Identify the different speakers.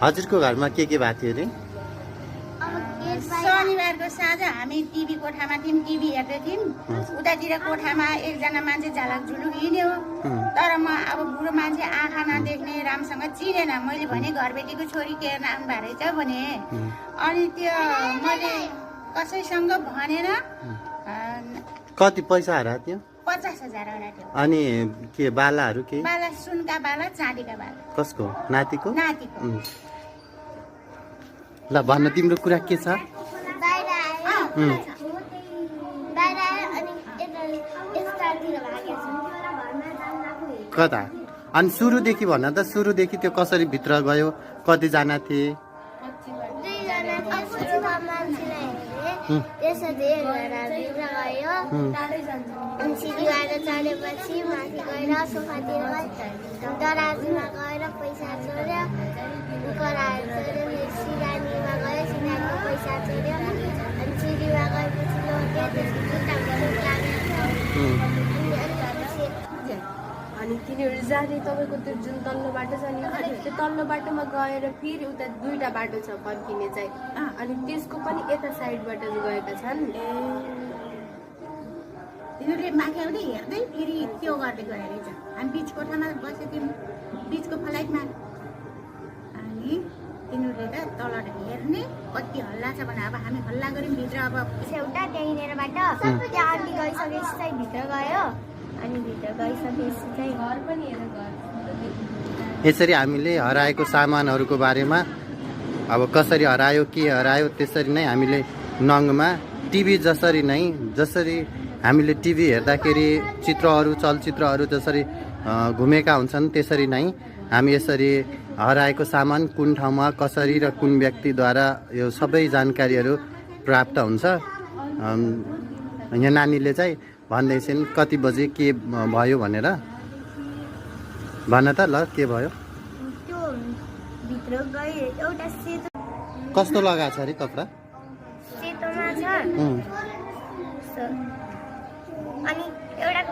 Speaker 1: हजुरको घरमा के भएको थियो अरे?
Speaker 2: शनिबारको साँझ हामी टिभी कोठामा थियौँ, टिभी हेर्दै थियौँ। उतातिर कोठामा एकजना मान्छे झालक झुलुक हिँड्यो। तर म अब बुढो मान्छे आँखा नदेख्ने, राम्रोसँग चिनेन। मैले भने घरबेटीको छोरी के नाम भएछ भने। अनि त्यो मैले कसैसँग भनेर
Speaker 1: कति पैसा हराएको थियो?
Speaker 2: 50,000 हराएको थियो।
Speaker 1: अनि के बालाहरू के?
Speaker 2: बाला सुनका बाला, चाँदीका बाला।
Speaker 1: कसको? नातिको?
Speaker 2: नातिको।
Speaker 1: ल भन्न तिम्रो कुरा के छ? कता? अनि सुरुदेखि भन त, सुरुदेखि त्यो कसरी भित्र गयो? कतिजना थिए?
Speaker 3: चढेपछि माथि गएर सोफातिर दराजमा गएर पैसा चोर्यो, कराहरू चोर्यो, सिरानीमा गयो, सिरानीको पैसा चोर्यो, अनि सिडीमा गएपछि लग्यो, त्यसपछि
Speaker 4: अनि तिनीहरू जाने तपाईँको त्यो जुन तल्लो बाटो छ नि, त्यो तल्लो बाटोमा गएर फेरि उता दुईटा बाटो छ फर्किने चाहिँ, अनि त्यसको पनि यता साइडबाट गएका छन्।
Speaker 2: तिनीहरूले माथि हेर्दै फेरि त्यो गर्दै गयो रहेछ। हामी बिच कोठामा बसेको थियौँ, बिचको फ्लाइटमा। अनि तिनीहरूले त तलबाट हेर्ने कति हल्ला छ भने अब हामी हल्ला गऱ्यौँ भित्र। अब
Speaker 3: एउटा त्यहीँनिरबाट त्यहाँ आन्टी गइसकेपछि चाहिँ भित्र गयो, अनि भित्र गइसकेपछि चाहिँ
Speaker 4: घर पनि हेर घर
Speaker 1: यसरी हामीले हराएको सामानहरूको बारेमा अब कसरी हरायो, के हरायो, त्यसरी नै हामीले नङमा टिभी जसरी हामीले टिभी हेर्दाखेरि चित्रहरू, चलचित्रहरू जसरी घुमेका हुन्छन्, त्यसरी नै हामी यसरी हराएको सामान कुन ठाउँमा कसरी र कुन व्यक्तिद्वारा यो सबै जानकारीहरू प्राप्त हुन्छ। यहाँ नानीले चाहिँ भन्दैछन् कति बजे के भयो भनेर। भन त ल, के भयो?
Speaker 3: त्यो भित्र गयो, एउटा सेतो
Speaker 1: कस्तो लगाएको छ अरे कपडा?
Speaker 3: सेतोमा छ, अनि एउटा